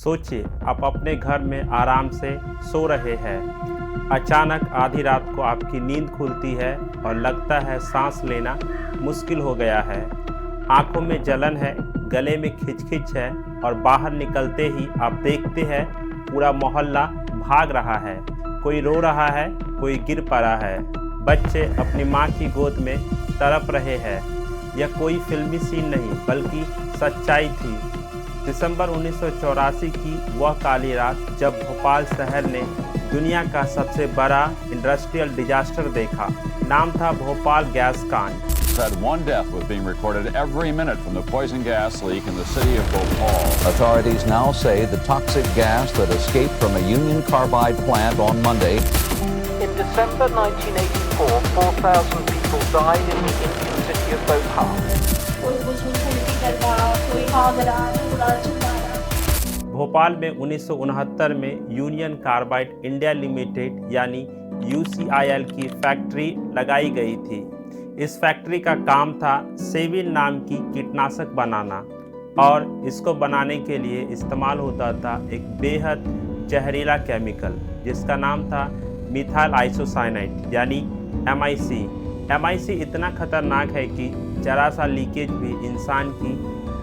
सोचिए, आप अपने घर में आराम से सो रहे हैं। अचानक आधी रात को आपकी नींद खुलती है और लगता है सांस लेना मुश्किल हो गया है। आंखों में जलन है, गले में खिंच-खिंच है और बाहर निकलते ही आप देखते हैं पूरा मोहल्ला भाग रहा है। कोई रो रहा है, कोई गिर पड़ा है। बच्चे अपनी माँ की गोद में तड़प रहे हैं। यह कोई फिल्मी सीन नहीं बल्कि सच्चाई थी। दिसंबर 1984 की वह काली रात जब भोपाल शहर ने दुनिया का सबसे बड़ा इंडस्ट्रियल डिजास्टर देखा। नाम था भोपाल गैस कांड। Had one death was being recorded every minute from the poison gas leak in the city of Bhopal. Authorities now say the toxic gas that escaped from a Union Carbide plant on Monday. In December 1984, 4,000 people died in the Indian city of Bhopal. Bhopal में 1969 में union carbide India limited यानी UCIL की factory लगाई गई थी। इस factory का काम था सेविन नाम की कीटनाशक बनाना और इसको बनाने के लिए इस्तेमाल होता था एक बेहद जहरीला केमिकल जिसका नाम था मिथाइल आइसोसाइनाइड यानी MIC। MIC इतना खतरनाक है कि जरा सा लीकेज भी इंसान की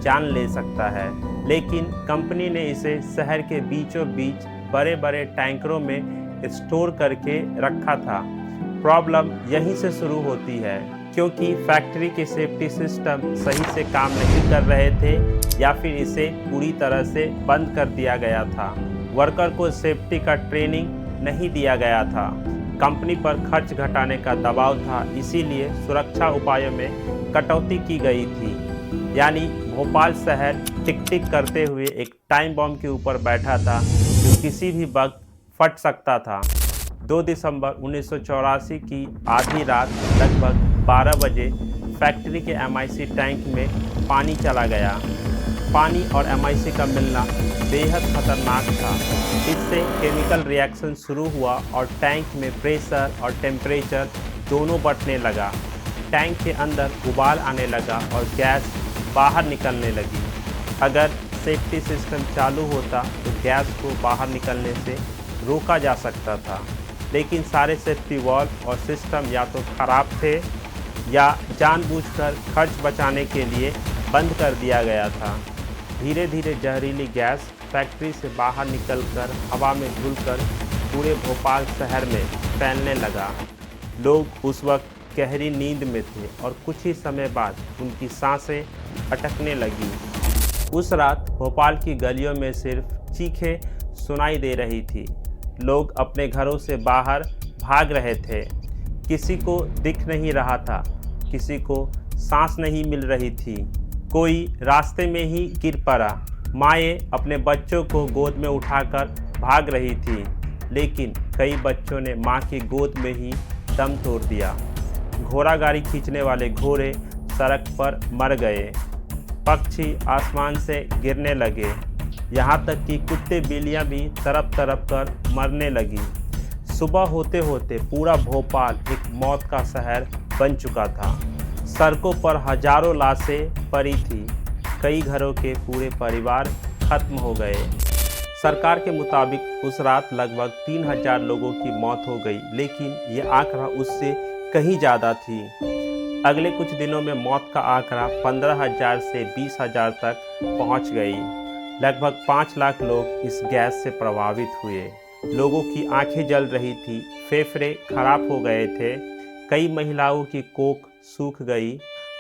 जान ले सकता है, लेकिन कंपनी ने इसे शहर के बीचों बीच बड़े बड़े टैंकरों में स्टोर करके रखा था। प्रॉब्लम यहीं से शुरू होती है क्योंकि फैक्ट्री के सेफ्टी सिस्टम सही से काम नहीं कर रहे थे या फिर इसे पूरी तरह से बंद कर दिया गया था। वर्कर को सेफ्टी का ट्रेनिंग नहीं दिया गया था। कंपनी पर खर्च घटाने का दबाव था, इसीलिए सुरक्षा उपायों में कटौती की गई थी। यानी भोपाल शहर टिक टिक करते हुए एक टाइम बम के ऊपर बैठा था जो किसी भी वक्त फट सकता था। 2 दिसंबर 1984 की आधी रात लगभग 12 बजे फैक्ट्री के MIC टैंक में पानी चला गया। पानी और MIC का मिलना बेहद खतरनाक था। इससे केमिकल रिएक्शन शुरू हुआ और टैंक में प्रेशर और टेम्परेचर दोनों बढ़ने लगा। टैंक के अंदर उबाल आने लगा और गैस बाहर निकलने लगी। अगर सेफ्टी सिस्टम चालू होता तो गैस को बाहर निकलने से रोका जा सकता था, लेकिन सारे सेफ्टी वाल्व और सिस्टम या तो खराब थे या जानबूझकर खर्च बचाने के लिए बंद कर दिया गया था। धीरे धीरे जहरीली गैस फैक्ट्री से बाहर निकलकर हवा में घुलकर पूरे भोपाल शहर में फैलने लगा। लोग उस वक्त गहरी नींद में थे और कुछ ही समय बाद उनकी सांसें अटकने लगी। उस रात भोपाल की गलियों में सिर्फ चीखें सुनाई दे रही थी। लोग अपने घरों से बाहर भाग रहे थे। किसी को दिख नहीं रहा था, किसी को सांस नहीं मिल रही थी, कोई रास्ते में ही गिर पड़ा। माएँ अपने बच्चों को गोद में उठाकर भाग रही थी, लेकिन कई बच्चों ने माँ की गोद में ही दम तोड़ दिया। घोड़ा गाड़ी खींचने वाले घोड़े सड़क पर मर गए, पक्षी आसमान से गिरने लगे, यहाँ तक कि कुत्ते बिल्लियाँ भी तड़प तड़प कर मरने लगी। सुबह होते होते पूरा भोपाल एक मौत का शहर बन चुका था। सड़कों पर हजारों लाशें पड़ी थी। कई घरों के पूरे परिवार खत्म हो गए। सरकार के मुताबिक उस रात लगभग 3000 लोगों की मौत हो गई, लेकिन ये आंकड़ा उससे कहीं ज़्यादा थी। अगले कुछ दिनों में मौत का आंकड़ा 15,000 से 20,000 तक पहुंच गई। लगभग 5 लाख लोग इस गैस से प्रभावित हुए। लोगों की आंखें जल रही थी, फेफड़े खराब हो गए थे, कई महिलाओं की कोख सूख गई,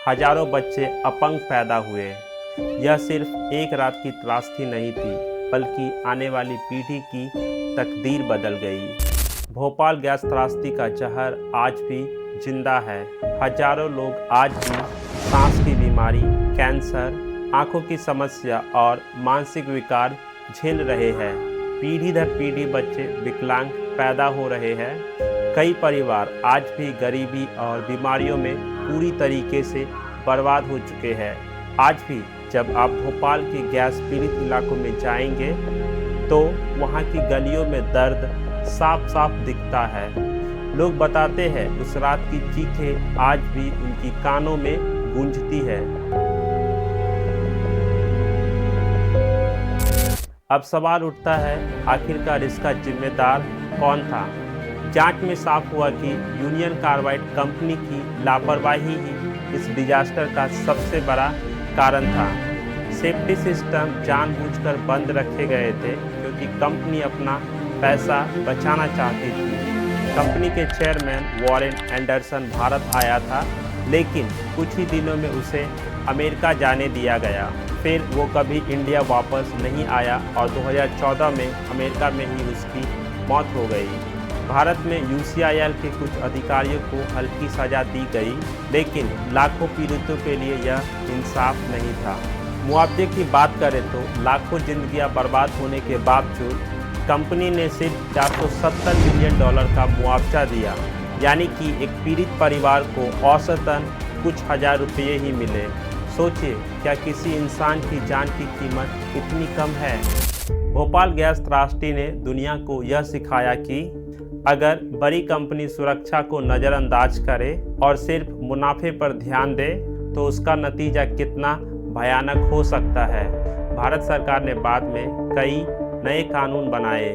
हजारों बच्चे अपंग पैदा हुए। यह सिर्फ एक रात की त्रासदी नहीं थी, बल्कि आने वाली पीढ़ी की तकदीर बदल गई। भोपाल गैस त्रासदी का जहर आज भी जिंदा है। हजारों लोग आज भी सांस की बीमारी, कैंसर, आंखों की समस्या और मानसिक विकार झेल रहे हैं। पीढ़ी दर पीढ़ी बच्चे विकलांग पैदा हो रहे हैं। कई परिवार आज भी गरीबी और बीमारियों में पूरी तरीके से बर्बाद हो चुके हैं। आज भी जब आप भोपाल के गैस पीड़ित इलाकों में जाएंगे तो वहाँ की गलियों में दर्द साफ साफ दिखता है। लोग बताते हैं उस रात की चीखें आज भी उनकी कानों में गूंजती है। अब सवाल उठता है, आखिरकार इसका जिम्मेदार कौन था? जांच में साफ हुआ कि यूनियन कार्बाइड कंपनी की लापरवाही ही इस डिजास्टर का सबसे बड़ा कारण था। सेफ्टी सिस्टम जानबूझकर बंद रखे गए थे क्योंकि कंपनी अपना पैसा बचाना चाहती थी। कंपनी के चेयरमैन वॉरेन एंडरसन भारत आया था, लेकिन कुछ ही दिनों में उसे अमेरिका जाने दिया गया। फिर वो कभी इंडिया वापस नहीं आया और 2014 में अमेरिका में ही उसकी मौत हो गई। भारत में यूसीआईएल के कुछ अधिकारियों को हल्की सज़ा दी गई, लेकिन लाखों पीड़ितों के लिए यह इंसाफ नहीं था। मुआवजे की बात करें तो लाखों जिंदगियां बर्बाद होने के बावजूद कंपनी ने सिर्फ $470 मिलियन का मुआवजा दिया, यानी कि एक पीड़ित परिवार को औसतन कुछ हजार रुपये ही मिले। सोचिए, क्या किसी इंसान की जान की कीमत इतनी कम है? भोपाल गैस त्रासदी ने दुनिया को यह सिखाया कि अगर बड़ी कंपनी सुरक्षा को नज़रअंदाज करे और सिर्फ मुनाफे पर ध्यान दे तो उसका नतीजा कितना भयानक हो सकता है। भारत सरकार ने बाद में कई नए कानून बनाए,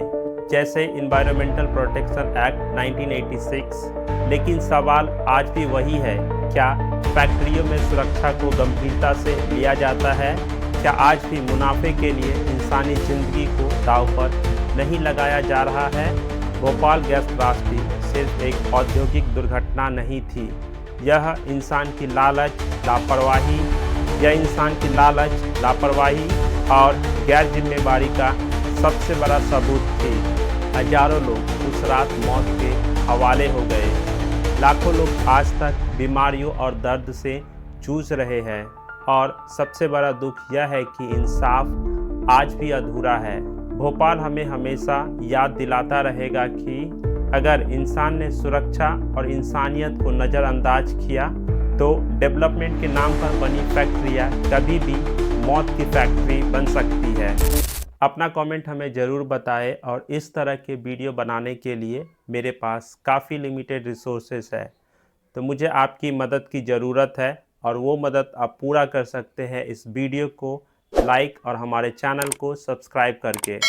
जैसे इन्वायरमेंटल प्रोटेक्शन एक्ट 1986, लेकिन सवाल आज भी वही है, क्या फैक्ट्रियों में सुरक्षा को गंभीरता से लिया जाता है? क्या आज भी मुनाफे के लिए इंसानी जिंदगी को दांव पर नहीं लगाया जा रहा है? भोपाल गैस त्रासदी सिर्फ एक औद्योगिक दुर्घटना नहीं थी, यह इंसान की लापरवाही और गैर जिम्मेवारी का सबसे बड़ा सबूत थी। हजारों लोग उस रात मौत के हवाले हो गए। लाखों लोग आज तक बीमारियों और दर्द से जूझ रहे हैं और सबसे बड़ा दुख यह है कि इंसाफ आज भी अधूरा है। भोपाल हमें हमेशा याद दिलाता रहेगा कि अगर इंसान ने सुरक्षा और इंसानियत को नज़रअंदाज किया तो डेवलपमेंट के नाम पर बनी फैक्ट्रियाँ कभी भी मौत की फैक्ट्री बन सकती है। अपना कमेंट हमें ज़रूर बताएं और इस तरह के वीडियो बनाने के लिए मेरे पास काफ़ी लिमिटेड रिसोर्सेस है, तो मुझे आपकी मदद की ज़रूरत है और वो मदद आप पूरा कर सकते हैं इस वीडियो को लाइक और हमारे चैनल को सब्सक्राइब करके।